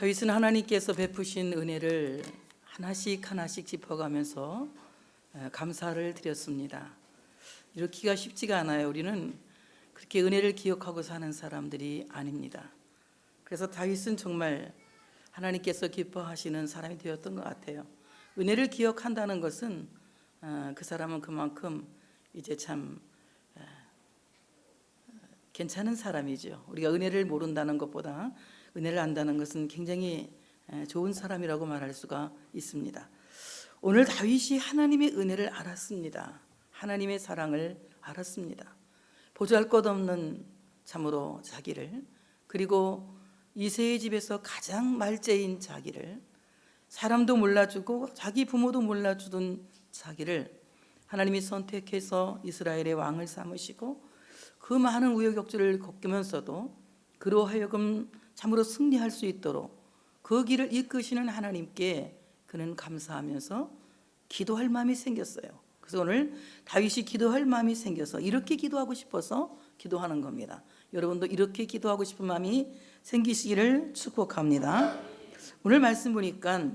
다윗은 하나님께서 베푸신 은혜를 하나씩 하나씩 짚어가면서 감사를 드렸습니다. 이렇기가 쉽지가 않아요. 우리는 그렇게 은혜를 기억하고 사는 사람들이 아닙니다. 그래서 다윗은 정말 하나님께서 기뻐하시는 사람이 되었던 것 같아요. 은혜를 기억한다는 것은 그 사람은 그만큼 이제 참 괜찮은 사람이죠. 우리가 은혜를 모른다는 것보다 은혜를 안다는 것은 굉장히 좋은 사람이라고 말할 수가 있습니다. 오늘 다윗이 하나님의 은혜를 알았습니다. 하나님의 사랑을 알았습니다. 보잘것없는 참으로 자기를, 그리고 이새의 집에서 가장 말째인 자기를, 사람도 몰라주고 자기 부모도 몰라주던 자기를 하나님이 선택해서 이스라엘의 왕을 삼으시고 그 많은 우여곡절을 겪으면서도 그로 하여금 참으로 승리할 수 있도록 그 길을 이끄시는 하나님께 그는 감사하면서 기도할 마음이 생겼어요. 그래서 오늘 다윗이 기도할 마음이 생겨서 이렇게 기도하고 싶어서 기도하는 겁니다. 여러분도 이렇게 기도하고 싶은 마음이 생기시기를 축복합니다. 오늘 말씀 보니까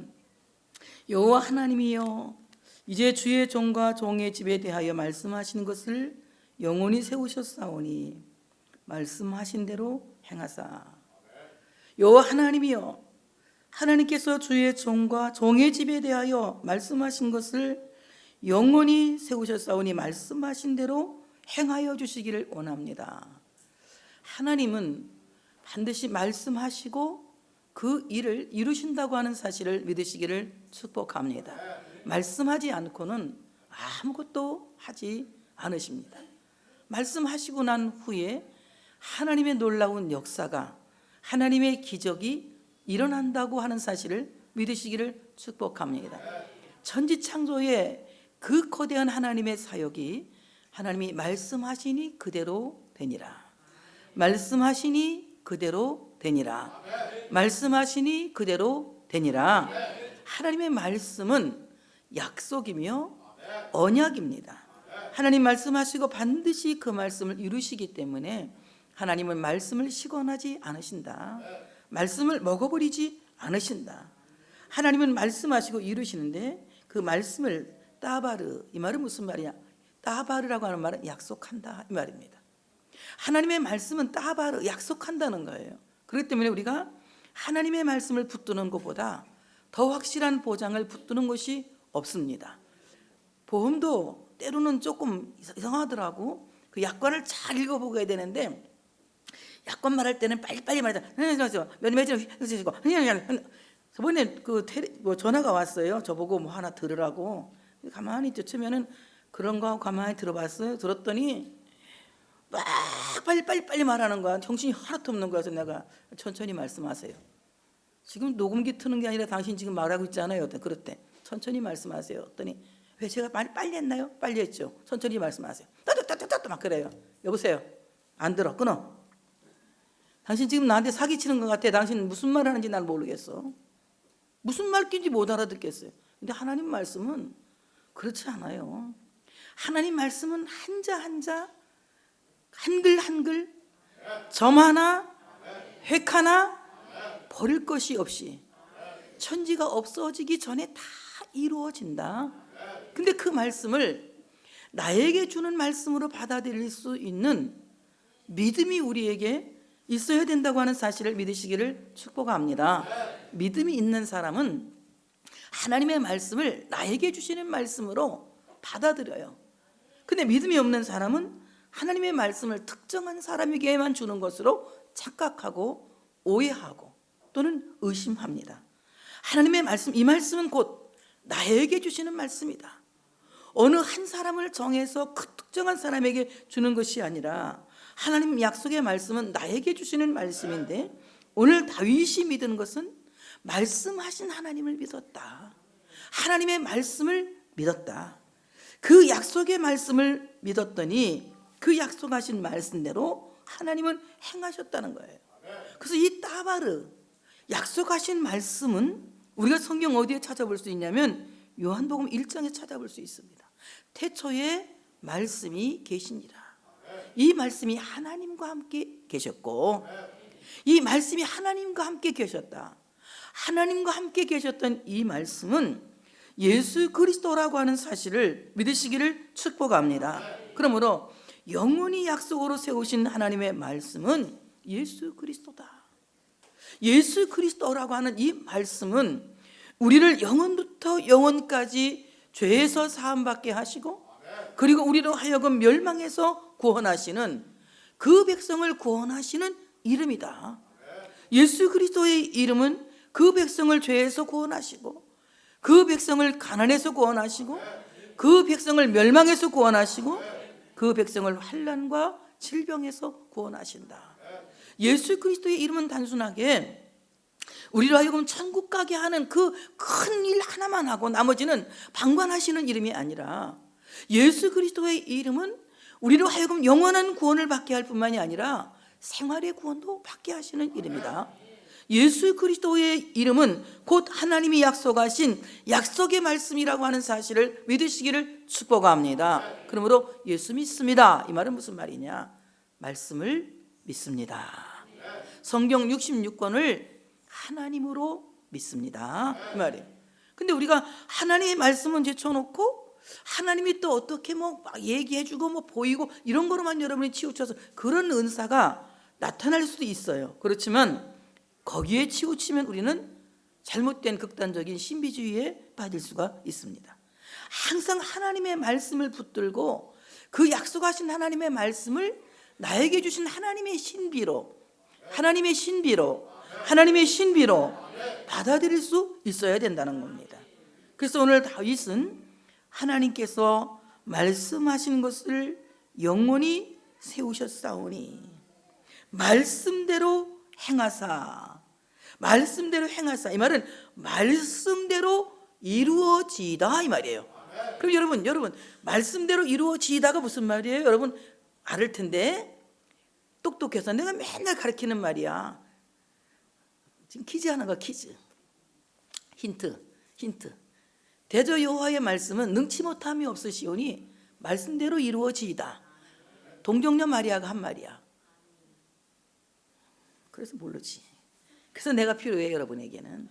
여호와 하나님이여 이제 주의 종과 종의 집에 대하여 말씀하시는 것을 영원히 세우셨사오니 말씀하신 대로 행하사. 여호와 하나님이여 하나님께서 주의 종과 종의 집에 대하여 말씀하신 것을 영원히 세우셨사오니 말씀하신 대로 행하여 주시기를 원합니다. 하나님은 반드시 말씀하시고 그 일을 이루신다고 하는 사실을 믿으시기를 축복합니다. 말씀하지 않고는 아무것도 하지 않으십니다. 말씀하시고 난 후에 하나님의 놀라운 역사가, 하나님의 기적이 일어난다고 하는 사실을 믿으시기를 축복합니다. 천지창조의 그 거대한 하나님의 사역이 하나님이 말씀하시니 그대로 되니라. 말씀하시니 그대로 되니라. 말씀하시니 그대로 되니라. 하나님의 말씀은 약속이며 언약입니다. 하나님 말씀하시고 반드시 그 말씀을 이루시기 때문에 하나님은 말씀을 시건하지 않으신다. 말씀을 먹어버리지 않으신다. 하나님은 말씀하시고 이루시는데 그 말씀을 따바르, 이 말은 무슨 말이냐? 따바르라고 하는 말은 약속한다 이 말입니다. 하나님의 말씀은 따바르, 약속한다는 거예요. 그렇기 때문에 우리가 하나님의 말씀을 붙드는 것보다 더 확실한 보장을 붙드는 것이 없습니다. 보험도 때로는 조금 이상하더라고. 그 약관을 잘 읽어보게 되는데 약관 말할 때는 빨리빨리 말하자. 저번에 전화가 왔어요. 저보고 뭐 하나 들으라고. 가만히 듣으면은 그런 거 하고 가만히 들어봤어요. 들었더니 막 빨리 말하는 거야. 정신이 하나도 없는 거야. 그래서 내가 천천히 말씀하세요. 지금 녹음기 트는 게 아니라 당신 지금 말하고 있잖아요. 그럴 때 천천히 말씀하세요. 했더니 왜 제가 빨리 했나요? 빨리 했죠. 천천히 말씀하세요. 따뜻 막 그래요. 여보세요. 안 들어. 끊어. 당신 지금 나한테 사기치는 것 같아. 당신 무슨 말 하는지 난 모르겠어. 무슨 말인지 못 알아듣겠어요. 근데 하나님 말씀은 그렇지 않아요. 하나님 말씀은 한자 한자, 한글 한글, 점 하나, 획 하나 버릴 것이 없이 천지가 없어지기 전에 다 이루어진다. 근데 그 말씀을 나에게 주는 말씀으로 받아들일 수 있는 믿음이 우리에게 있어야 된다고 하는 사실을 믿으시기를 축복합니다. 믿음이 있는 사람은 하나님의 말씀을 나에게 주시는 말씀으로 받아들여요. 근데 믿음이 없는 사람은 하나님의 말씀을 특정한 사람에게만 주는 것으로 착각하고 오해하고 또는 의심합니다. 하나님의 말씀, 이 말씀은 곧 나에게 주시는 말씀이다. 어느 한 사람을 정해서 그 특정한 사람에게 주는 것이 아니라 하나님 약속의 말씀은 나에게 주시는 말씀인데 오늘 다윗이 믿은 것은 말씀하신 하나님을 믿었다. 하나님의 말씀을 믿었다. 그 약속의 말씀을 믿었더니 그 약속하신 말씀대로 하나님은 행하셨다는 거예요. 그래서 이 따바르, 약속하신 말씀은 우리가 성경 어디에 찾아볼 수 있냐면 요한복음 1장에 찾아볼 수 있습니다. 태초에 말씀이 계시니라. 이 말씀이 하나님과 함께 계셨고 이 말씀이 하나님과 함께 계셨다. 하나님과 함께 계셨던 이 말씀은 예수 그리스도라고 하는 사실을 믿으시기를 축복합니다. 그러므로 영원히 약속으로 세우신 하나님의 말씀은 예수 그리스도다. 예수 그리스도라고 하는 이 말씀은 우리를 영원부터 영원까지 죄에서 사함받게 하시고, 그리고 우리로 하여금 멸망에서 구원하시는, 그 백성을 구원하시는 이름이다. 예수 그리스도의 이름은 그 백성을 죄에서 구원하시고, 그 백성을 가난에서 구원하시고, 그 백성을 멸망에서 구원하시고, 그 백성을 환난과 질병에서 구원하신다. 예수 그리스도의 이름은 단순하게 우리로 하여금 천국 가게 하는 그 큰 일 하나만 하고 나머지는 방관하시는 이름이 아니라, 예수 그리스도의 이름은 우리로 하여금 영원한 구원을 받게 할 뿐만이 아니라 생활의 구원도 받게 하시는 이름이다. 예수 그리스도의 이름은 곧 하나님이 약속하신 약속의 말씀이라고 하는 사실을 믿으시기를 축복합니다. 그러므로 예수 믿습니다, 이 말은 무슨 말이냐? 말씀을 믿습니다. 성경 66권을 하나님으로 믿습니다, 이 말이에요. 근데 우리가 하나님의 말씀은 제쳐놓고 하나님이 또 어떻게 막 얘기해주고 보이고 이런 거로만 여러분이 치우쳐서 그런 은사가 나타날 수도 있어요. 그렇지만 거기에 치우치면 우리는 잘못된 극단적인 신비주의에 빠질 수가 있습니다. 항상 하나님의 말씀을 붙들고 그 약속하신 하나님의 말씀을 나에게 주신 하나님의 신비로 받아들일 수 있어야 된다는 겁니다. 그래서 오늘 다윗은 하나님께서 말씀하신 것을 영원히 세우셨사오니 말씀대로 행하사, 이 말은 말씀대로 이루어지이다, 이 말이에요. 그럼 여러분 말씀대로 이루어지이다가 무슨 말이에요? 여러분 알을 텐데, 똑똑해서 내가 맨날 가르치는 말이야. 지금 퀴즈 하나가 퀴즈. 힌트. 대저 여호와의 말씀은 능치 못함이 없으시오니 말씀대로 이루어지이다. 동정녀 마리아가 한 말이야. 그래서 모르지. 그래서 내가 필요해, 여러분에게는.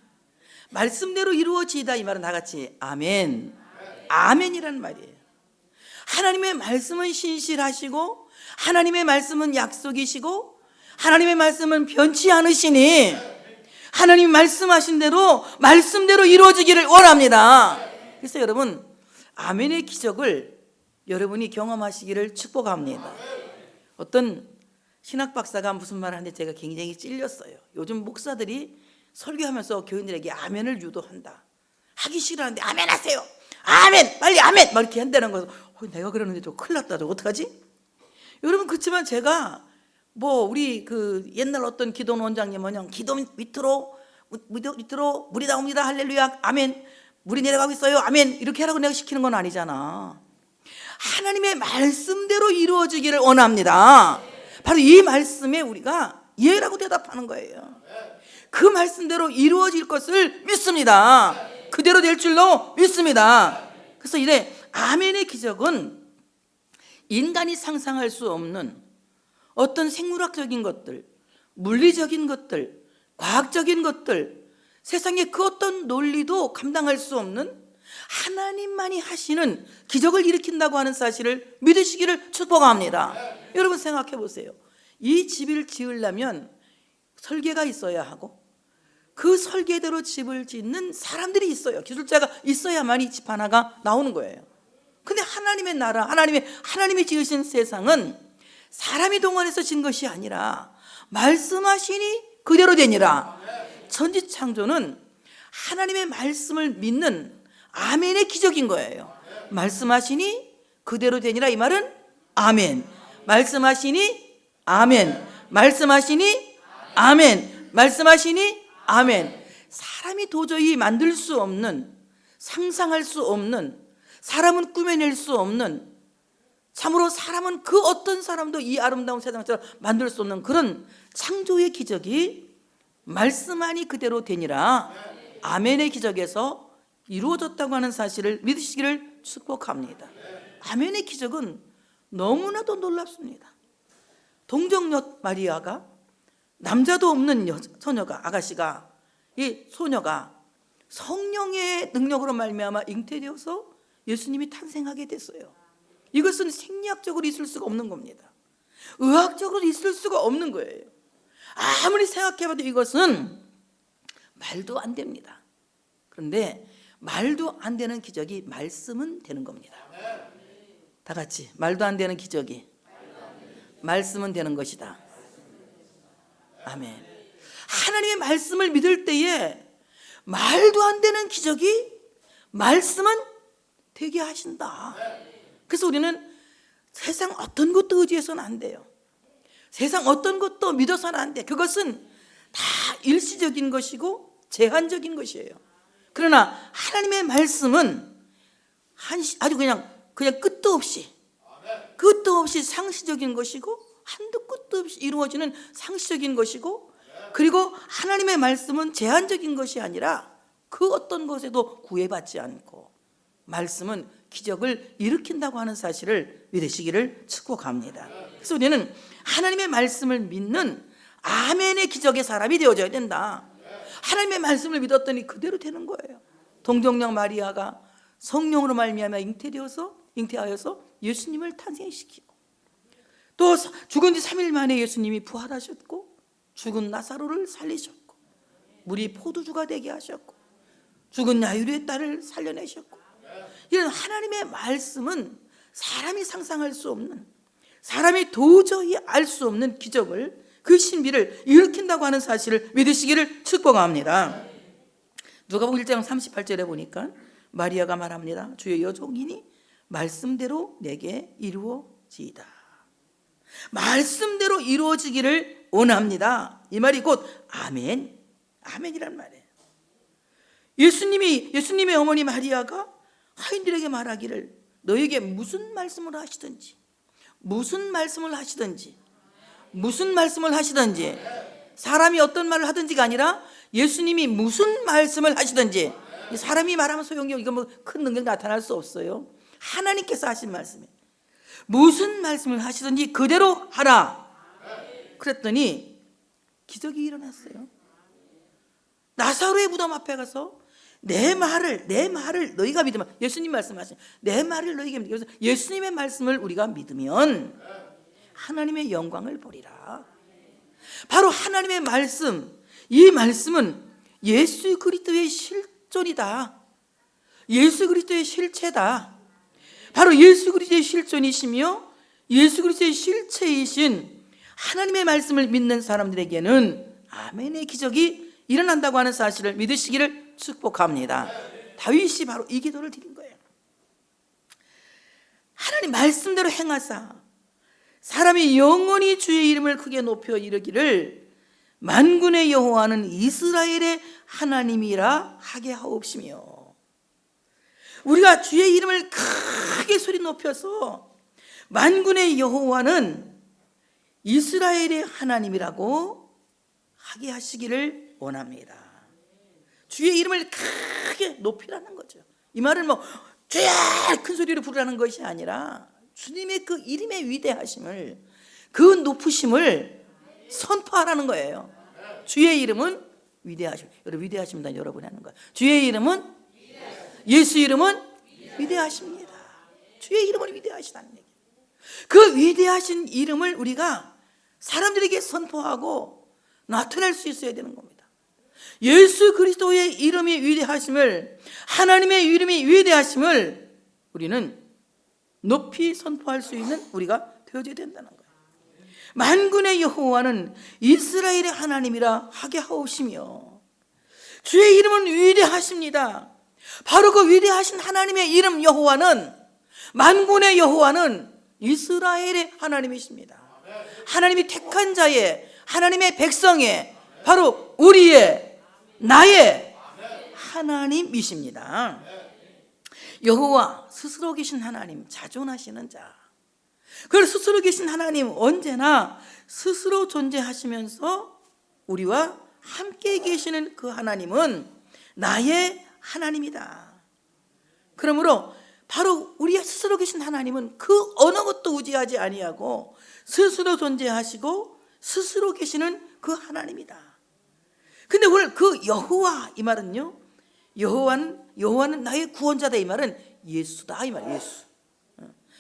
말씀대로 이루어지이다, 이 말은 다 같이 아멘. 아멘이라는 말이에요. 하나님의 말씀은 신실하시고, 하나님의 말씀은 약속이시고, 하나님의 말씀은 변치 않으시니 하나님 말씀하신 대로 말씀대로 이루어지기를 원합니다. 그래서 여러분 아멘의 기적을 여러분이 경험하시기를 축복합니다. 어떤 신학 박사가 무슨 말을 하는데 제가 굉장히 찔렸어요. 요즘 목사들이 설교하면서 교인들에게 아멘을 유도한다. 하기 싫어하는데 아멘 하세요, 아멘, 빨리 아멘, 막 이렇게 한다는 거예요. 내가 그러는데 저 큰일 났다, 저 어떡하지? 여러분, 그렇지만 제가 우리 그 옛날 어떤 기도원 원장님 기도 밑으로 물이 나옵니다, 할렐루야, 아멘, 물이 내려가고 있어요, 아멘, 이렇게 하라고 내가 시키는 건 아니잖아. 하나님의 말씀대로 이루어지기를 원합니다. 바로 이 말씀에 우리가 예라고 대답하는 거예요. 그 말씀대로 이루어질 것을 믿습니다. 그대로 될 줄로 믿습니다. 그래서 이래 아멘의 기적은 인간이 상상할 수 없는 어떤 생물학적인 것들, 물리적인 것들, 과학적인 것들, 세상의 그 어떤 논리도 감당할 수 없는 하나님만이 하시는 기적을 일으킨다고 하는 사실을 믿으시기를 축복합니다. 여러분 생각해 보세요. 이 집을 지으려면 설계가 있어야 하고, 그 설계대로 집을 짓는 사람들이 있어요. 기술자가 있어야만 이 집 하나가 나오는 거예요. 근데 하나님의 나라, 하나님이 지으신 세상은 사람이 동원해서 진 것이 아니라 말씀하시니 그대로 되니라. 천지창조는 하나님의 말씀을 믿는 아멘의 기적인 거예요. 말씀하시니 그대로 되니라, 이 말은 아멘. 말씀하시니 아멘. 말씀하시니 아멘. 말씀하시니 아멘. 사람이 도저히 만들 수 없는, 상상할 수 없는, 사람은 꾸며낼 수 없는, 참으로 사람은 그 어떤 사람도 이 아름다운 세상처럼 만들 수 없는 그런 창조의 기적이 말씀하니 그대로 되니라, 아멘의 기적에서 이루어졌다고 하는 사실을 믿으시기를 축복합니다. 아멘의 기적은 너무나도 놀랍습니다. 동정녀 마리아가, 남자도 없는 아가씨가 이 소녀가 성령의 능력으로 말미암아 잉태되어서 예수님이 탄생하게 됐어요. 이것은 생리학적으로 있을 수가 없는 겁니다. 의학적으로 있을 수가 없는 거예요. 아무리 생각해봐도 이것은 말도 안 됩니다. 그런데 말도 안 되는 기적이 말씀은 되는 겁니다. 다 같이 말도 안 되는 기적이 말씀은 되는 것이다. 아멘. 하나님의 말씀을 믿을 때에 말도 안 되는 기적이 말씀은 되게 하신다. 그래서 우리는 세상 어떤 것도 의지해서는 안 돼요. 세상 어떤 것도 믿어서는 안 돼. 그것은 다 일시적인 것이고 제한적인 것이에요. 그러나 하나님의 말씀은 아주 그냥 끝도 없이 상시적인 것이고 한도 끝도 없이 이루어지는 상시적인 것이고, 그리고 하나님의 말씀은 제한적인 것이 아니라 그 어떤 것에도 구애받지 않고 말씀은 기적을 일으킨다고 하는 사실을 믿으시기를 축복합니다. 그래서 우리는 하나님의 말씀을 믿는 아멘의 기적의 사람이 되어져야 된다. 하나님의 말씀을 믿었더니 그대로 되는 거예요. 동정녀 마리아가 성령으로 말미암아 잉태하여서 예수님을 탄생시키고, 또 죽은 지 3일 만에 예수님이 부활하셨고, 죽은 나사로를 살리셨고, 물이 포도주가 되게 하셨고, 죽은 야이로의 딸을 살려내셨고, 이런 하나님의 말씀은 사람이 상상할 수 없는, 사람이 도저히 알 수 없는 기적을, 그 신비를 일으킨다고 하는 사실을 믿으시기를 축복합니다. 누가복음 1장 38절에 보니까 마리아가 말합니다. 주의 여종이니 말씀대로 내게 이루어지이다. 말씀대로 이루어지기를 원합니다. 이 말이 곧 아멘, 아멘이란 말이에요. 예수님의 어머니 마리아가 하인들에게 말하기를 너에게 무슨 말씀을 하시든지 사람이 어떤 말을 하든지가 아니라 예수님이 무슨 말씀을 하시든지, 사람이 말하면 소용이 없고 이거 뭐 큰 능력 나타날 수 없어요. 하나님께서 하신 말씀이에요. 무슨 말씀을 하시든지 그대로 하라. 그랬더니 기적이 일어났어요. 나사로의 무덤 앞에 가서 내 말을 너희가 믿으면, 예수님 말씀하신 내 말을 너희가 믿으면, 예수님의 말씀을 우리가 믿으면 하나님의 영광을 보리라. 바로 하나님의 말씀, 이 말씀은 예수 그리스도의 실존이다. 예수 그리스도의 실체다. 바로 예수 그리스도의 실존이시며 예수 그리스도의 실체이신 하나님의 말씀을 믿는 사람들에게는 아멘의 기적이 일어난다고 하는 사실을 믿으시기를 축복합니다. 다윗이 바로 이 기도를 드린 거예요. 하나님 말씀대로 행하사 사람이 영원히 주의 이름을 크게 높여 이르기를 만군의 여호와는 이스라엘의 하나님이라 하게 하옵시며, 우리가 주의 이름을 크게 소리 높여서 만군의 여호와는 이스라엘의 하나님이라고 하게 하시기를 원합니다. 주의 이름을 크게 높이라는 거죠. 이 말은 뭐 주야 큰 소리로 부르라는 것이 아니라 주님의 그 이름의 위대하심을, 그 높으심을 선포하라는 거예요. 주의 이름은 위대하심. 여러분 위대하십니다. 여러분이 하는 거예요. 주의 이름은, 예수 이름은 위대하십니다. 주의 이름은 위대하시다는 얘기예요. 그 위대하신 이름을 우리가 사람들에게 선포하고 나타낼 수 있어야 되는 겁니다. 예수 그리스도의 이름이 위대하심을, 하나님의 이름이 위대하심을 우리는 높이 선포할 수 있는 우리가 되어져야 된다는 거예요. 만군의 여호와는 이스라엘의 하나님이라 하게 하옵시며, 주의 이름은 위대하십니다. 바로 그 위대하신 하나님의 이름 여호와는, 만군의 여호와는 이스라엘의 하나님이십니다. 하나님이 택한 자의, 하나님의 백성의, 바로 우리의, 나의 하나님이십니다. 여호와 스스로 계신 하나님, 자존하시는 자. 그 스스로 계신 하나님, 언제나 스스로 존재하시면서 우리와 함께 계시는 그 하나님은 나의 하나님이다. 그러므로 바로 우리 스스로 계신 하나님은 그 어느 것도 의지하지 아니하고 스스로 존재하시고 스스로 계시는 그 하나님이다. 근데 오늘 그 여호와 이 말은요, 여호와는 나의 구원자다 이 말은 예수다 이 말이에요.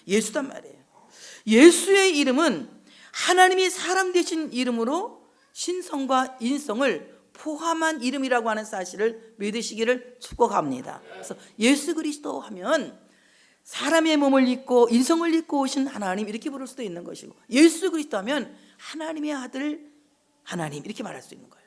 예수단 말이에요. 예수의 이름은 하나님이 사람 되신 이름으로 신성과 인성을 포함한 이름이라고 하는 사실을 믿으시기를 축복합니다. 그래서 예수 그리스도 하면 사람의 몸을 입고 인성을 입고 오신 하나님 이렇게 부를 수도 있는 것이고, 예수 그리스도 하면 하나님의 아들 하나님 이렇게 말할 수 있는 거예요.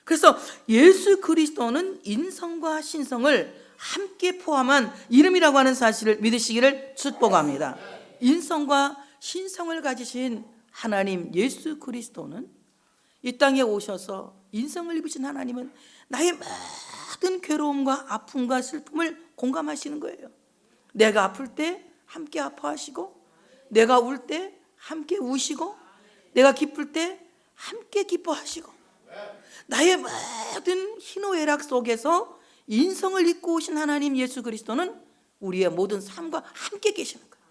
그래서 예수 그리스도는 인성과 신성을 함께 포함한 이름이라고 하는 사실을 믿으시기를 축복합니다. 인성과 신성을 가지신 하나님 예수 그리스도는 이 땅에 오셔서 인성을 입으신 하나님은 나의 모든 괴로움과 아픔과 슬픔을 공감하시는 거예요. 내가 아플 때 함께 아파하시고, 내가 울 때 함께 우시고, 내가 기쁠 때 함께 기뻐하시고, 나의 모든 희노애락 속에서 인성을 입고 오신 하나님 예수 그리스도는 우리의 모든 삶과 함께 계시는 거예요.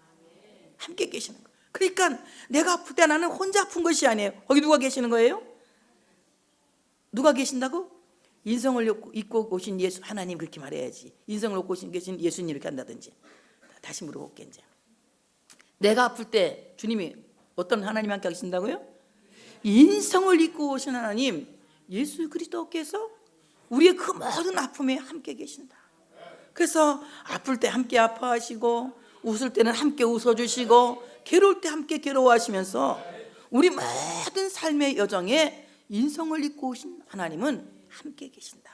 함께 계시는 거예요. 그러니까 내가 아플 때 나는 혼자 아픈 것이 아니에요. 거기 누가 계시는 거예요? 누가 계신다고? 인성을 입고 오신 예수 하나님 그렇게 말해야지. 인성을 입고 계신 예수님 이렇게 한다든지. 다시 물어볼게 이제. 내가 아플 때 주님이 어떤 하나님 함께 계신다고요? 인성을 입고 오신 하나님 예수 그리스도께서 우리의 그 모든 아픔에 함께 계신다. 그래서 아플 때 함께 아파하시고, 웃을 때는 함께 웃어주시고, 괴로울 때 함께 괴로워하시면서 우리 모든 삶의 여정에 인성을 입고 오신 하나님은 함께 계신다.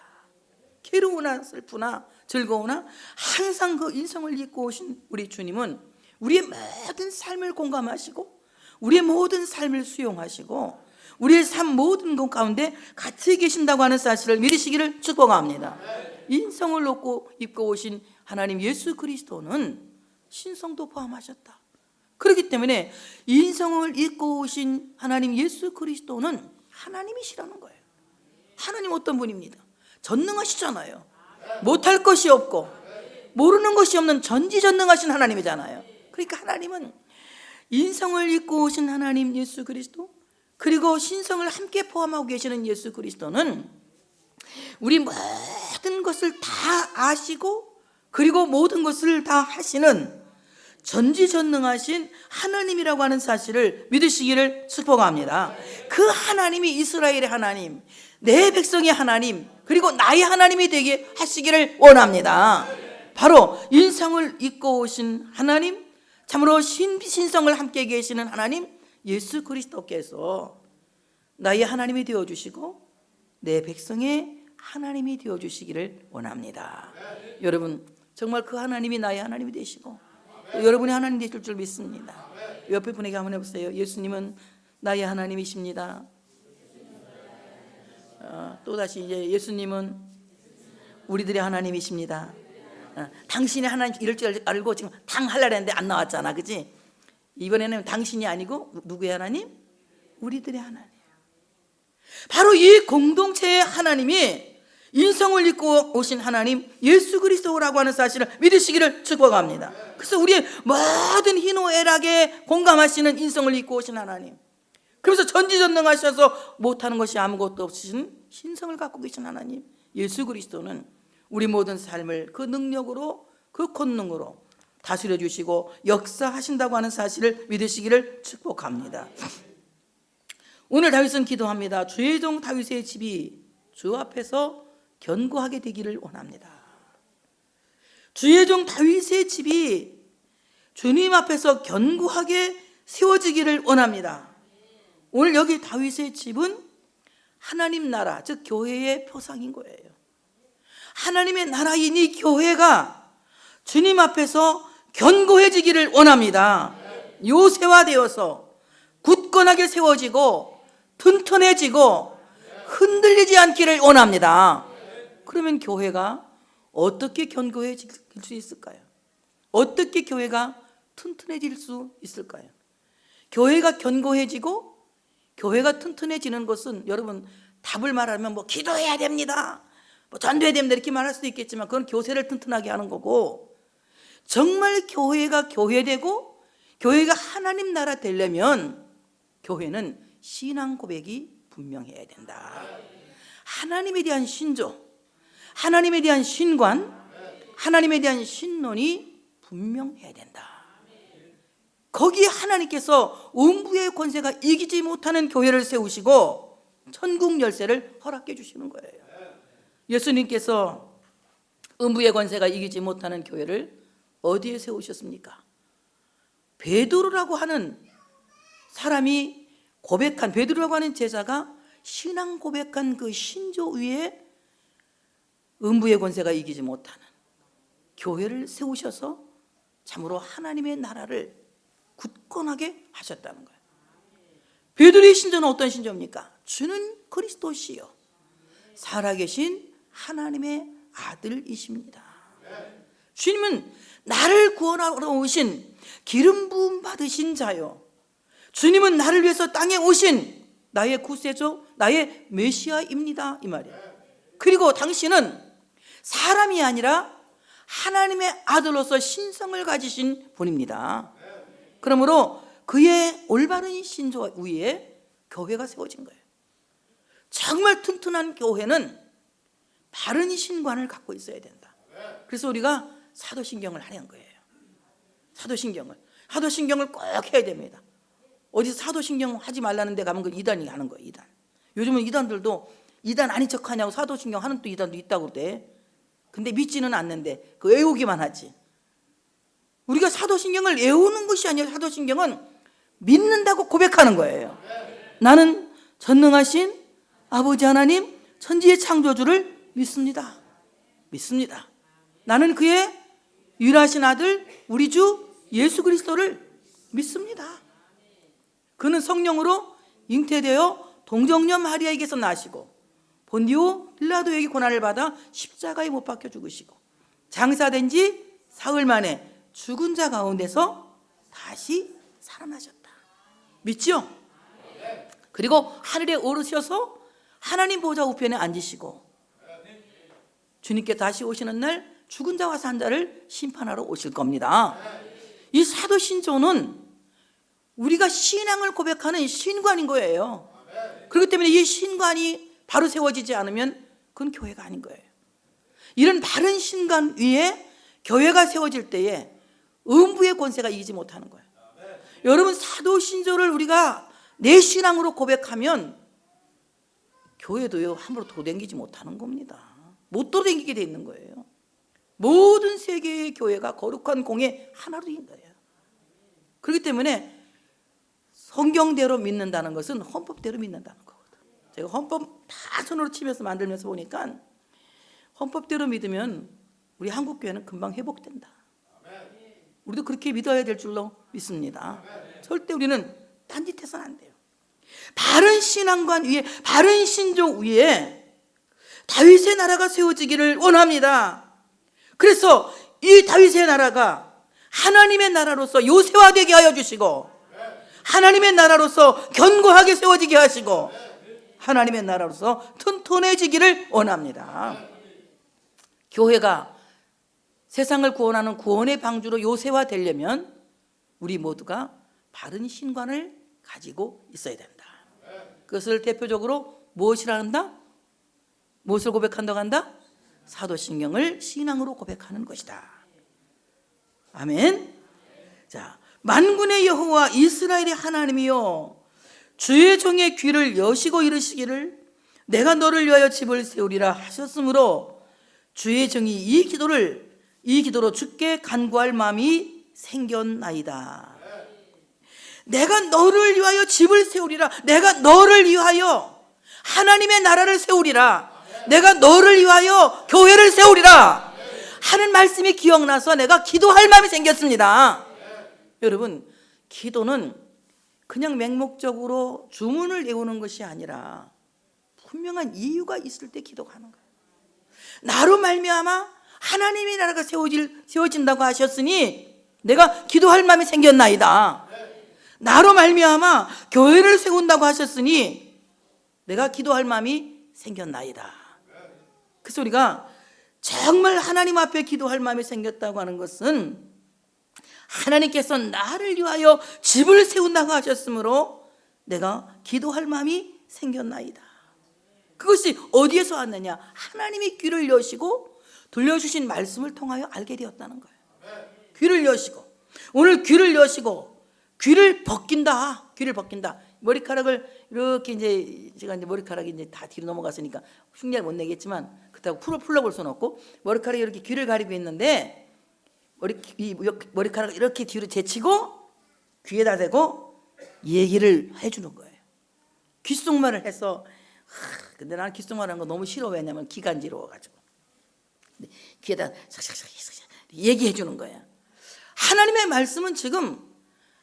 괴로우나 슬프나 즐거우나 항상 그 인성을 입고 오신 우리 주님은 우리의 모든 삶을 공감하시고, 우리의 모든 삶을 수용하시고, 우리의 삶 모든 것 가운데 같이 계신다고 하는 사실을 믿으시기를 축복합니다. 인성을 입고 오신 하나님 예수 그리스도는 신성도 포함하셨다. 그렇기 때문에 인성을 입고 오신 하나님 예수 그리스도는 하나님이시라는 거예요. 하나님 어떤 분입니다. 전능하시잖아요. 못할 것이 없고 모르는 것이 없는 전지전능하신 하나님이잖아요. 그러니까 하나님은 인성을 입고 오신 하나님 예수 그리스도, 그리고 신성을 함께 포함하고 계시는 예수 그리스도는 우리 모든 것을 다 아시고, 그리고 모든 것을 다 하시는 전지전능하신 하나님이라고 하는 사실을 믿으시기를 축복합니다. 그 하나님이 이스라엘의 하나님, 내 백성의 하나님, 그리고 나의 하나님이 되게 하시기를 원합니다. 바로 인성을 입고 오신 하나님, 참으로 신성을 함께 계시는 하나님 예수 그리스도께서 나의 하나님이 되어주시고 내 백성의 하나님이 되어주시기를 원합니다. 여러분 정말 그 하나님이 나의 하나님이 되시고 여러분의 하나님 되실 줄 믿습니다. 옆에 분에게 한번 해보세요. 예수님은 나의 하나님이십니다. 또다시 이제 예수님은 우리들의 하나님이십니다. 당신이 하나님 이럴 줄 알고 지금 당 하려고 했는데 안 나왔잖아, 그치? 이번에는 당신이 아니고 누구의 하나님? 우리들의 하나님. 바로 이 공동체의 하나님이 인성을 입고 오신 하나님 예수 그리스도라고 하는 사실을 믿으시기를 축복합니다. 그래서 우리의 모든 희노애락에 공감하시는 인성을 입고 오신 하나님, 그래서 전지전능하셔서 못하는 것이 아무것도 없으신 신성을 갖고 계신 하나님 예수 그리스도는 우리 모든 삶을 그 능력으로, 그 권능으로 다스려 주시고 역사하신다고 하는 사실을 믿으시기를 축복합니다. 오늘 다윗은 기도합니다. 주의 종 다윗의 집이 주 앞에서 견고하게 되기를 원합니다. 주의 종 다윗의 집이 주님 앞에서 견고하게 세워지기를 원합니다. 오늘 여기 다윗의 집은 하나님 나라, 즉 교회의 표상인 거예요. 하나님의 나라인 이 교회가 주님 앞에서 견고해지기를 원합니다. 요새화되어서 굳건하게 세워지고 튼튼해지고 흔들리지 않기를 원합니다. 그러면 교회가 어떻게 견고해질 수 있을까요? 어떻게 교회가 튼튼해질 수 있을까요? 교회가 견고해지고 교회가 튼튼해지는 것은 여러분 답을 말하면 뭐 기도해야 됩니다, 뭐 전도해야 됩니다 이렇게 말할 수도 있겠지만 그건 교세를 튼튼하게 하는 거고, 정말 교회가 교회되고 교회가 하나님 나라 되려면 교회는 신앙 고백이 분명해야 된다. 하나님에 대한 신조, 하나님에 대한 신관, 하나님에 대한 신론이 분명해야 된다. 거기에 하나님께서 음부의 권세가 이기지 못하는 교회를 세우시고 천국 열쇠를 허락해 주시는 거예요. 예수님께서 음부의 권세가 이기지 못하는 교회를 어디에 세우셨습니까? 베드로라고 하는 사람이 고백한, 베드로라고 하는 제자가 신앙 고백한 그 신조 위에 음부의 권세가 이기지 못하는 교회를 세우셔서 참으로 하나님의 나라를 굳건하게 하셨다는 거예요. 베드로의 신조는 어떤 신조입니까? 주는 그리스도시요 살아계신 하나님의 아들이십니다. 주님은 나를 구원하러 오신 기름 부음 받으신 자요, 주님은 나를 위해서 땅에 오신 나의 구세주, 나의 메시아입니다, 이 말이에요. 그리고 당신은 사람이 아니라 하나님의 아들로서 신성을 가지신 분입니다. 그러므로 그의 올바른 신조 위에 교회가 세워진 거예요. 정말 튼튼한 교회는 바른 신관을 갖고 있어야 된다. 그래서 우리가 사도신경을 하는 거예요. 사도신경을 꼭 해야 됩니다. 어디서 사도신경 하지 말라는 데 가면 그 이단이 하는 거예요. 이단. 요즘은 이단들도 이단 아닌 척 하냐고 사도신경 하는 또 이단도 있다고 그래. 근데 믿지는 않는데 그 외우기만 하지. 우리가 사도신경을 외우는 것이 아니라 사도신경은 믿는다고 고백하는 거예요. 나는 전능하신 아버지 하나님 천지의 창조주를 믿습니다. 나는 그의 유일하신 아들 우리 주 예수 그리스도를 믿습니다. 그는 성령으로 잉태되어 동정녀 마리아에게서 나시고 본디오 빌라도에게 고난을 받아 십자가에 못 박혀 죽으시고 장사된 지 사흘 만에 죽은 자 가운데서 다시 살아나셨다. 믿죠? 그리고 하늘에 오르셔서 하나님 보좌 우편에 앉으시고 주님께 다시 오시는 날 죽은 자와 산 자를 심판하러 오실 겁니다. 이 사도신조는 우리가 신앙을 고백하는 신관인 거예요. 그렇기 때문에 이 신관이 바로 세워지지 않으면 그건 교회가 아닌 거예요. 이런 바른 신관 위에 교회가 세워질 때에 음부의 권세가 이기지 못하는 거예요. 여러분, 사도신조를 우리가 내 신앙으로 고백하면 교회도요 함부로 도댕기지 못하는 겁니다. 못 도댕기게 돼 있는 거예요. 모든 세계의 교회가 거룩한 공의 하나로 된 거예요. 그렇기 때문에 성경대로 믿는다는 것은 헌법대로 믿는다는 거거든. 제가 헌법 다 손으로 치면서 만들면서 보니까 헌법대로 믿으면 우리 한국 교회는 금방 회복된다. 우리도 그렇게 믿어야 될 줄로 믿습니다. 절대 우리는 딴짓해서는 안 돼요. 바른 신앙관 위에, 바른 신조 위에 다윗의 나라가 세워지기를 원합니다. 그래서 이 다윗의 나라가 하나님의 나라로서 요새화되게 하여 주시고 하나님의 나라로서 견고하게 세워지게 하시고 하나님의 나라로서 튼튼해지기를 원합니다. 교회가 세상을 구원하는 구원의 방주로 요새화되려면 우리 모두가 바른 신관을 가지고 있어야 된다. 그것을 대표적으로 무엇이라 한다? 무엇을 고백한다고 한다? 사도신경을 신앙으로 고백하는 것이다. 아멘. 자, 만군의 여호와 이스라엘의 하나님이여 주의 종의 귀를 여시고 이르시기를 내가 너를 위하여 집을 세우리라 하셨으므로 주의 종이 이 기도로 주께 간구할 마음이 생겼나이다. 내가 너를 위하여 집을 세우리라. 내가 너를 위하여 하나님의 나라를 세우리라. 내가 너를 위하여 교회를 세우리라 하는 말씀이 기억나서 내가 기도할 마음이 생겼습니다. 여러분, 기도는 그냥 맹목적으로 주문을 외우는 것이 아니라 분명한 이유가 있을 때 기도하는 거예요. 나로 말미암아 하나님의 나라가 세워진다고 하셨으니 내가 기도할 마음이 생겼나이다. 나로 말미암아 교회를 세운다고 하셨으니 내가 기도할 마음이 생겼나이다. 그래서 우리가 정말 하나님 앞에 기도할 마음이 생겼다고 하는 것은 하나님께서 나를 위하여 집을 세운다고 하셨으므로 내가 기도할 마음이 생겼나이다. 그것이 어디에서 왔느냐? 하나님이 귀를 여시고 들려주신 말씀을 통하여 알게 되었다는 거예요. 귀를 여시고, 오늘 귀를 여시고 귀를 벗긴다. 귀를 벗긴다. 머리카락을 이렇게 이제 제가 이제 머리카락이 이제 다 뒤로 넘어갔으니까 흉내를 못 내겠지만 그렇다고 풀어볼 수는 없고, 머리카락이 이렇게 귀를 가리고 있는데 머리카락을 이렇게 뒤로 제치고 귀에다 대고 얘기를 해주는 거예요. 귓속말을 해서. 근데 나는 귓속말 하는 거 너무 싫어. 왜냐면 기간지러워가지고. 귀에다 얘기해 주는 거야. 하나님의 말씀은 지금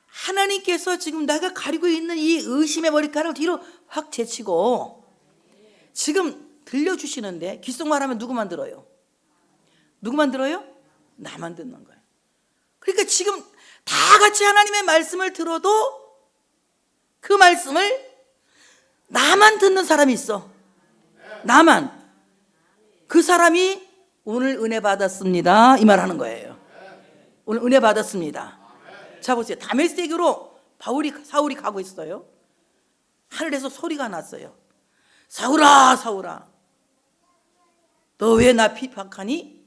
하나님께서 지금 내가 가리고 있는 이 의심의 머리카락을 뒤로 확 제치고 지금 들려주시는데, 귓속말 하면 누구만 들어요? 누구만 들어요? 나만 듣는 거예요. 그러니까 지금 다 같이 하나님의 말씀을 들어도 그 말씀을 나만 듣는 사람이 있어. 나만. 그 사람이 오늘 은혜 받았습니다 이 말 하는 거예요. 오늘 은혜 받았습니다. 자 보세요. 다메섹으로 사울이 가고 있어요. 하늘에서 소리가 났어요. 사울아, 사울아, 너 왜 나 핍박하니?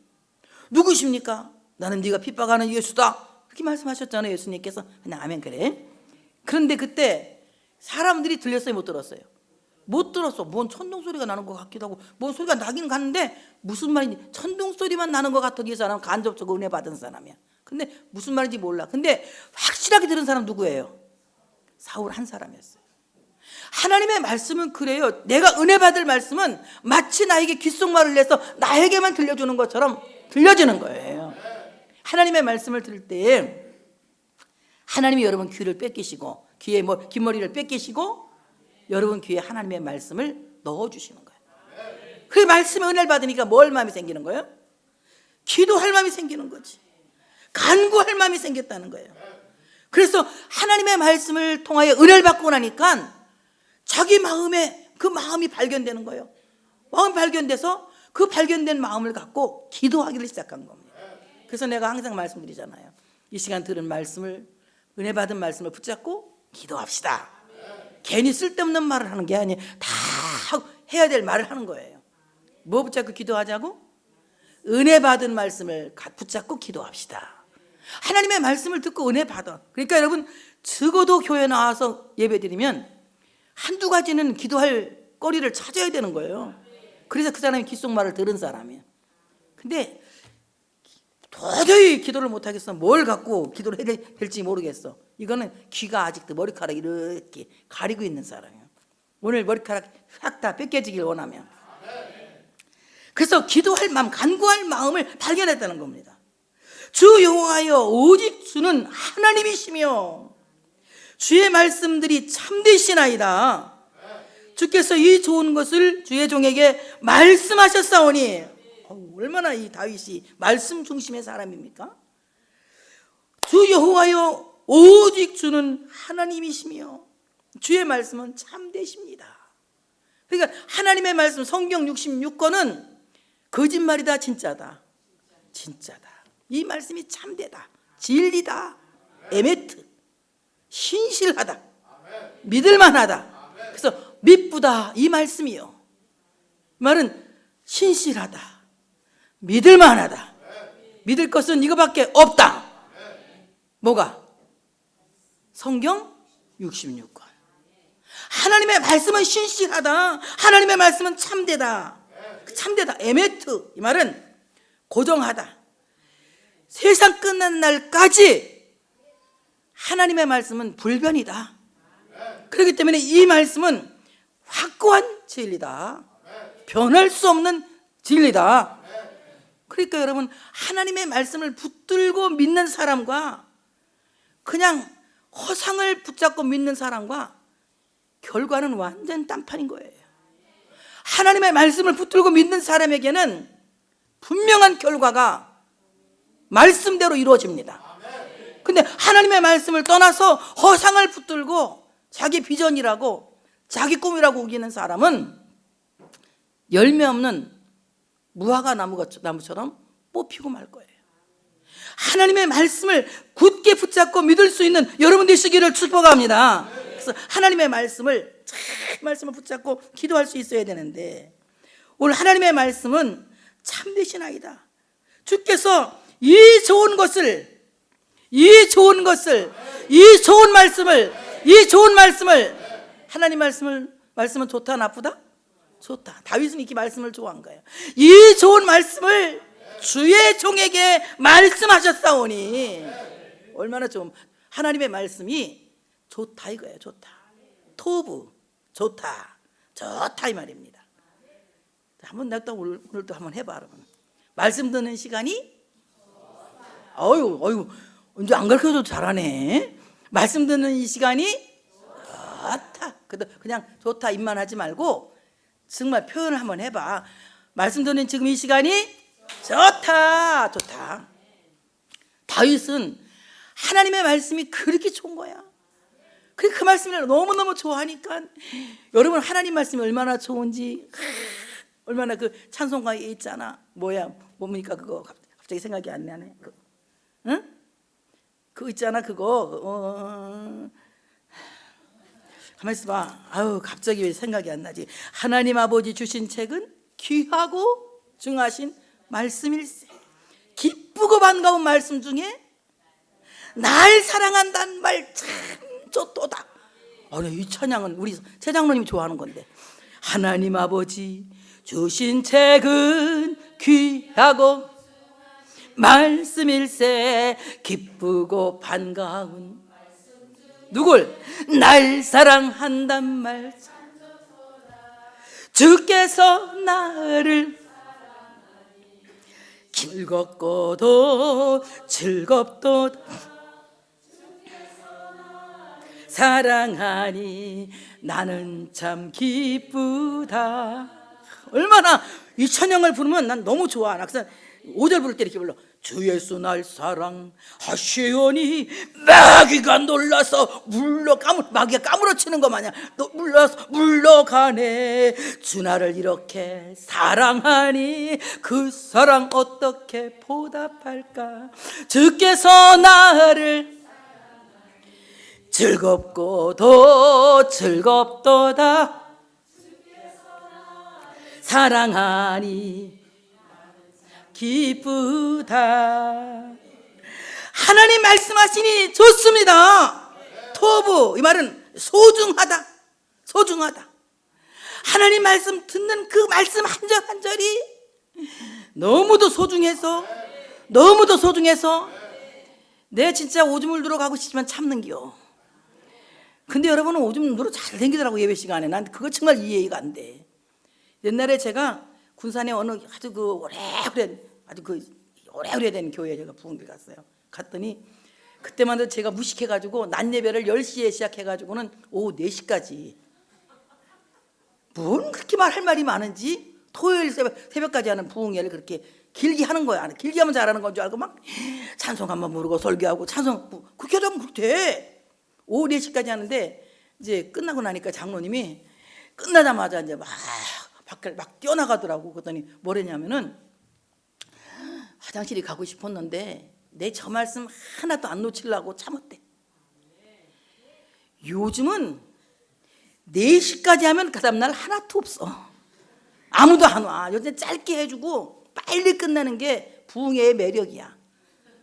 누구십니까? 나는 네가 핍박하는 예수다. 그렇게 말씀하셨잖아요, 예수님께서. 그냥 아멘. 그래. 그런데 그때 사람들이 들렸어요, 못 들었어요? 못 들었어. 뭔 천둥 소리가 나는 것 같기도 하고, 뭔 소리가 나긴 갔는데 무슨 말인지, 천둥 소리만 나는 것 같더니 이 사람은 간접적으로 은혜 받은 사람이야. 근데 무슨 말인지 몰라. 근데 확실하게 들은 사람 누구예요? 사울 한 사람이었어요. 하나님의 말씀은 그래요. 내가 은혜 받을 말씀은 마치 나에게 귓속말을 내서 나에게만 들려주는 것처럼 들려주는 거예요. 하나님의 말씀을 들을 때 하나님이 여러분 귀를 뺏기시고, 귀에 긴 머리를 뺏기시고 여러분 귀에 하나님의 말씀을 넣어주시는 거예요. 그 말씀의 은혜를 받으니까 뭘 마음이 생기는 거예요? 기도할 마음이 생기는 거지. 간구할 마음이 생겼다는 거예요. 그래서 하나님의 말씀을 통하여 은혜를 받고 나니까 자기 마음에 그 마음이 발견되는 거예요. 마음이 발견돼서 그 발견된 마음을 갖고 기도하기를 시작한 겁니다. 그래서 내가 항상 말씀드리잖아요. 이 시간 들은 말씀을, 은혜 받은 말씀을 붙잡고 기도합시다. 괜히 쓸데없는 말을 하는 게 아니에요. 다 해야 될 말을 하는 거예요. 뭐 붙잡고 기도하자고? 은혜 받은 말씀을 붙잡고 기도합시다. 하나님의 말씀을 듣고 은혜 받아. 그러니까 여러분, 적어도 교회 나와서 예배드리면 한두 가지는 기도할 거리를 찾아야 되는 거예요. 그래서 그 사람이 귓속말을 들은 사람이에요. 근데 도저히 기도를 못하겠어. 뭘 갖고 기도를 해야 될지 모르겠어. 이거는 귀가 아직도 머리카락이 이렇게 가리고 있는 사람이에요. 오늘 머리카락 확 다 뺏겨지길 원하면. 그래서 기도할 마음, 간구할 마음을 발견했다는 겁니다. 주 여호와여, 오직 주는 하나님이시며 주의 말씀들이 참되시나이다. 주께서 이 좋은 것을 주의 종에게 말씀하셨사오니. 얼마나 이 다윗이 말씀 중심의 사람입니까? 주 여호와여, 오직 주는 하나님이시며 주의 말씀은 참되십니다. 그러니까 하나님의 말씀, 성경 66권은 거짓말이다, 진짜다. 진짜다. 이 말씀이 참되다, 진리다, 에메트, 신실하다, 믿을만하다. 그래서 믿부다, 이 말씀이요. 말은 신실하다, 믿을만하다. 믿을 것은 이거밖에 없다. 뭐가? 성경 66권. 하나님의 말씀은 신실하다, 하나님의 말씀은 참되다. 참되다, 에메트, 이 말은 고정하다. 세상 끝난 날까지 하나님의 말씀은 불변이다. 그렇기 때문에 이 말씀은 확고한 진리다. 변할 수 없는 진리다. 그러니까 여러분, 하나님의 말씀을 붙들고 믿는 사람과 그냥 허상을 붙잡고 믿는 사람과 결과는 완전 딴판인 거예요. 하나님의 말씀을 붙들고 믿는 사람에게는 분명한 결과가 말씀대로 이루어집니다. 근데 하나님의 말씀을 떠나서 허상을 붙들고 자기 비전이라고 자기 꿈이라고 우기는 사람은 열매 없는 무화과 나무처럼 뽑히고 말 거예요. 하나님의 말씀을 굳게 붙잡고 믿을 수 있는 여러분 되시기를 축복합니다. 그래서 하나님의 말씀을 잘 말씀을 붙잡고 기도할 수 있어야 되는데, 오늘 하나님의 말씀은 참되시나이다. 주께서 이 좋은 것을, 이 좋은 말씀을 하나님 말씀은 좋다 나쁘다? 좋다. 다윗은 이렇게 말씀을 좋아한 거예요. 이 좋은 말씀을 주의 종에게 말씀하셨사오니, 얼마나 좀 하나님의 말씀이 좋다 이거예요. 좋다. 토부, 좋다 이 말입니다. 한번 내가 오늘도 한번 해봐. 여러분, 말씀 듣는 시간이, 어유 이제 안 가르쳐도 잘하네. 말씀 듣는 이 시간이 좋다. 그냥 좋다 입만 하지 말고 정말 표현을 한번 해봐. 말씀 듣는 지금 이 시간이 좋다. 다윗은 하나님의 말씀이 그렇게 좋은 거야. 그 말씀을 너무너무 좋아하니까, 여러분 하나님 말씀이 얼마나 좋은지, 얼마나 그 찬송가에 있잖아. 뭡니까 그거, 갑자기 생각이 안 나네. 응? 그거 있잖아 그거. 가만히 있어봐. 갑자기 왜 생각이 안 나지. 하나님 아버지 주신 책은 귀하고 중하신 말씀일세. 기쁘고 반가운 말씀 중에 날 사랑한다는 말 참 좋도다. 이 찬양은 우리 최 장로님이 좋아하는 건데, 하나님 아버지 주신 책은 귀하고 말씀일세. 기쁘고 반가운, 누굴? 날 사랑한단 말. 주께서 나를 즐겁고도 사랑하니 나는 참 기쁘다. 얼마나 이 찬양을 부르면 난 너무 좋아. 나 그래서 5절 부를 때 이렇게 불러. 주 예수 날 사랑하시오니 마귀가 놀라서 마귀가 까무러치는 것 마냥 놀라서 물러가네. 주 나를 이렇게 사랑하니 그 사랑 어떻게 보답할까. 주께서 나를 즐겁도다 사랑하니 기쁘다. 하나님 말씀하시니 좋습니다. 토부, 이 말은 소중하다. 하나님 말씀 듣는 그 말씀 한 절 한 절이 너무도 소중해서 내 진짜 오줌 울두러 가고 싶지만 참는겨. 근데 여러분은 오줌 울두러 잘 댕기더라고, 예배 시간에. 난 그거 정말 이해가 안 돼. 옛날에 제가 군산에 아주 오래된 교회에 제가 부흥회 갔어요. 갔더니 그때만 해도 제가 무식해가지고 낮 예배를 10시에 시작해가지고는 오후 4시까지, 뭔 그렇게 할 말이 많은지 토요일 새벽까지 하는 부흥회를 그렇게 길게 하는 거야. 길게 하면 잘하는 건 줄 알고 막 찬송 한번 부르고 설교하고 그렇게 하면 그렇게 돼. 오후 4시까지 하는데, 이제 끝나고 나니까 장로님이 끝나자마자 이제 막 밖에 막 뛰어나가더라고. 그랬더니 뭐랬냐면은, 화장실이 가고 싶었는데 내 저 말씀 하나도 안 놓치려고 참았대. 요즘은 4시까지 하면 그 다음날 하나도 없어. 아무도 안 와. 요즘 짧게 해주고 빨리 끝내는 게 부흥회의 매력이야.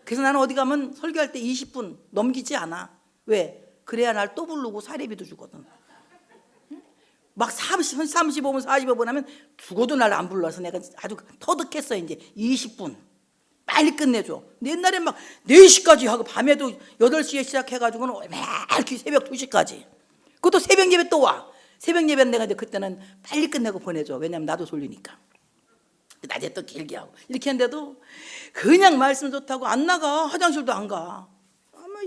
그래서 나는 어디 가면 설교할 때 20분 넘기지 않아. 왜? 그래야 날 또 부르고 사례비도 주거든. 막 35분 45분 하면 죽어도 날 안 불러서 내가 아주 터득했어. 이제 20분 빨리 끝내줘. 옛날에 막 4시까지 하고 밤에도 8시에 시작해가지고는 이렇게 새벽 2시까지. 그것도 새벽 예배 또 와. 새벽 예배는 내가 이제 그때는 빨리 끝내고 보내줘. 왜냐면 나도 졸리니까. 낮에 또 길게 하고 이렇게 했는데도 그냥 말씀 좋다고 안 나가. 화장실도 안 가. 아마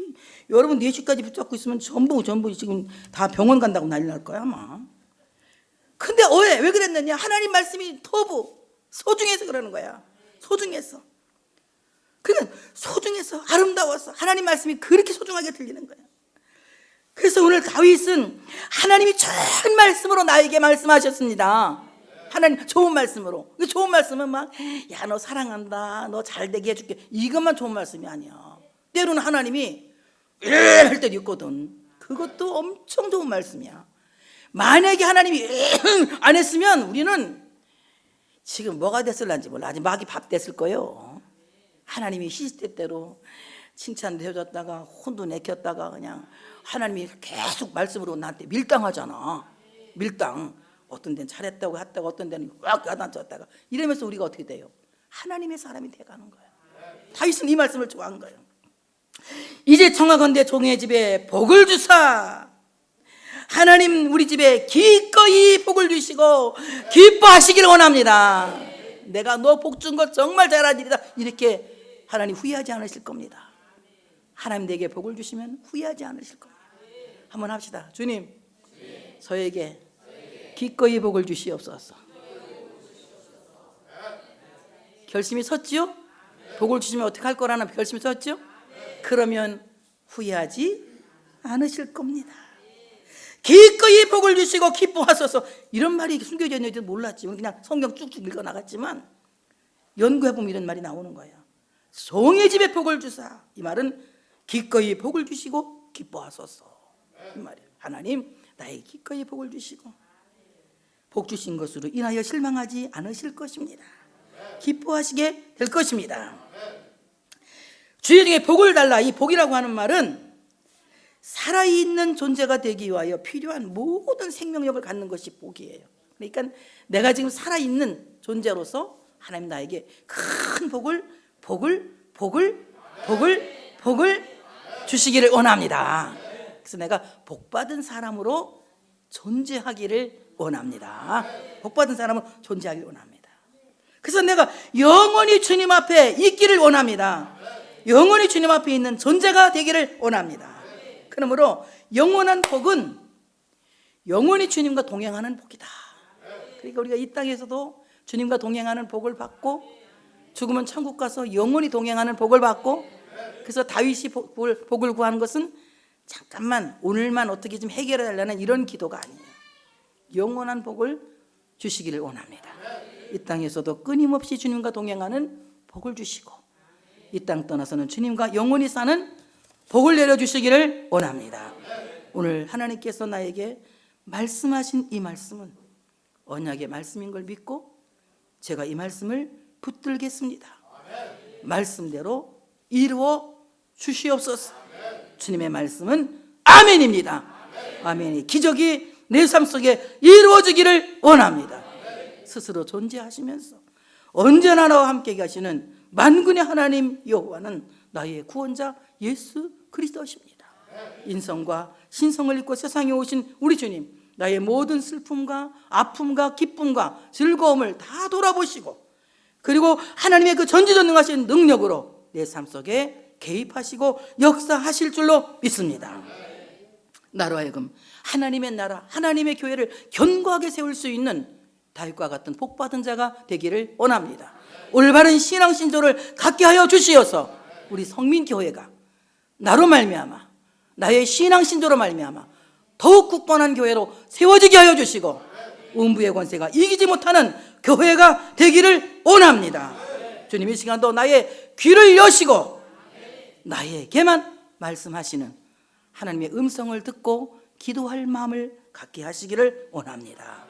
여러분 4시까지 붙잡고 있으면 전부 지금 다 병원 간다고 난리 날 거야 아마. 근데 왜 그랬느냐? 하나님 말씀이 소중해서 그러는 거야. 소중해서. 그러니까 소중해서, 아름다워서 하나님 말씀이 그렇게 소중하게 들리는 거야. 그래서 오늘 다윗은 하나님이 좋은 말씀으로 나에게 말씀하셨습니다. 하나님 좋은 말씀으로. 그 좋은 말씀은 막 야 너 사랑한다, 너 잘되게 해줄게, 이것만 좋은 말씀이 아니야. 때로는 하나님이 할 때도 있거든. 그것도 엄청 좋은 말씀이야. 만약에 하나님이 안 했으면 우리는 지금 뭐가 됐을런지 몰라. 아직 마귀 밥 됐을 거예요. 하나님이 시스템대로 칭찬도 해줬다가 혼도 내켰다가 그냥 하나님이 계속 말씀으로 나한테 밀당하잖아. 밀당. 어떤 데는 잘했다고 했다가 어떤 데는 꽉 야단쳤다가 이러면서 우리가 어떻게 돼요? 하나님의 사람이 돼가는 거예요. 다윗은 이 말씀을 좋아한 거예요. 이제 청하건대 종의 집에 복을 주사. 하나님 우리 집에 기꺼이 복을 주시고 기뻐하시길 원합니다. 내가 너 복 준 것 정말 잘한 일이다. 이렇게 하나님 후회하지 않으실 겁니다. 하나님 내게 복을 주시면 후회하지 않으실 겁니다. 한번 합시다. 주님, 저에게 기꺼이 복을 주시옵소서. 결심이 섰지요? 복을 주시면 어떻게 할 거라는 결심이 섰죠? 그러면 후회하지 않으실 겁니다. 기꺼이 복을 주시고 기뻐하소서. 이런 말이 숨겨져 있는지 몰랐지. 그냥 성경 쭉쭉 읽어 나갔지만 연구해보면 이런 말이 나오는 거예요. 종의 집에 복을 주사. 이 말은 기꺼이 복을 주시고 기뻐하소서. 이 말이에요. 하나님 나에게 기꺼이 복을 주시고 복 주신 것으로 인하여 실망하지 않으실 것입니다. 기뻐하시게 될 것입니다. 주의 중에 복을 달라. 이 복이라고 하는 말은 살아있는 존재가 되기 위하여 필요한 모든 생명력을 갖는 것이 복이에요. 그러니까 내가 지금 살아있는 존재로서 하나님 나에게 큰 복을 주시기를 원합니다. 그래서 내가 복받은 사람으로 존재하기를 원합니다. 복받은 사람은 존재하기를 원합니다. 그래서 내가 영원히 주님 앞에 있기를 원합니다. 영원히 주님 앞에 있는 존재가 되기를 원합니다. 그러므로 영원한 복은 영원히 주님과 동행하는 복이다. 그러니까 우리가 이 땅에서도 주님과 동행하는 복을 받고 죽으면 천국 가서 영원히 동행하는 복을 받고, 그래서 다윗이 복을 구하는 것은 잠깐만 오늘만 어떻게 좀 해결해 달라는 이런 기도가 아니에요. 영원한 복을 주시기를 원합니다. 이 땅에서도 끊임없이 주님과 동행하는 복을 주시고 이 땅 떠나서는 주님과 영원히 사는 복을 내려주시기를 원합니다. 오늘 하나님께서 나에게 말씀하신 이 말씀은 언약의 말씀인 걸 믿고 제가 이 말씀을 붙들겠습니다. 말씀대로 이루어 주시옵소서. 주님의 말씀은 아멘입니다. 아멘이 기적이 내 삶 속에 이루어지기를 원합니다. 스스로 존재하시면서 언제나 나와 함께 가시는 만군의 하나님 여호와는 나의 구원자 예수 그리스도십니다. 인성과 신성을 입고 세상에 오신 우리 주님, 나의 모든 슬픔과 아픔과 기쁨과 즐거움을 다 돌아보시고 그리고 하나님의 그 전지전능하신 능력으로 내 삶 속에 개입하시고 역사하실 줄로 믿습니다. 나로 하여금 하나님의 나라, 하나님의 교회를 견고하게 세울 수 있는 다윗과 같은 복받은 자가 되기를 원합니다. 올바른 신앙 신조를 갖게 하여 주시어서 우리 성민교회가 나로 말미암아 나의 신앙 신조로 말미암아 더욱 굳건한 교회로 세워지게 하여 주시고 음부의 권세가 이기지 못하는 교회가 되기를 원합니다. 주님 이 시간도 나의 귀를 여시고 나에게만 말씀하시는 하나님의 음성을 듣고 기도할 마음을 갖게 하시기를 원합니다.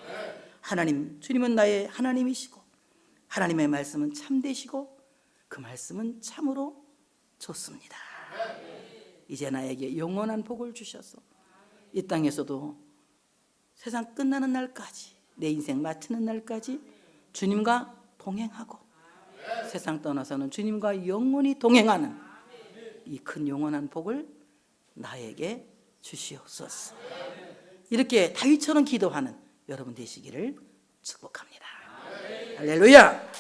하나님, 주님은 나의 하나님이시고 하나님의 말씀은 참되시고 그 말씀은 참으로 좋습니다. 이제 나에게 영원한 복을 주셔서 이 땅에서도 세상 끝나는 날까지 내 인생 마치는 날까지 주님과 동행하고 세상 떠나서는 주님과 영원히 동행하는 이 큰 영원한 복을 나에게 주시옵소서. 이렇게 다윗처럼 기도하는 여러분 되시기를 축복합니다. 할렐루야.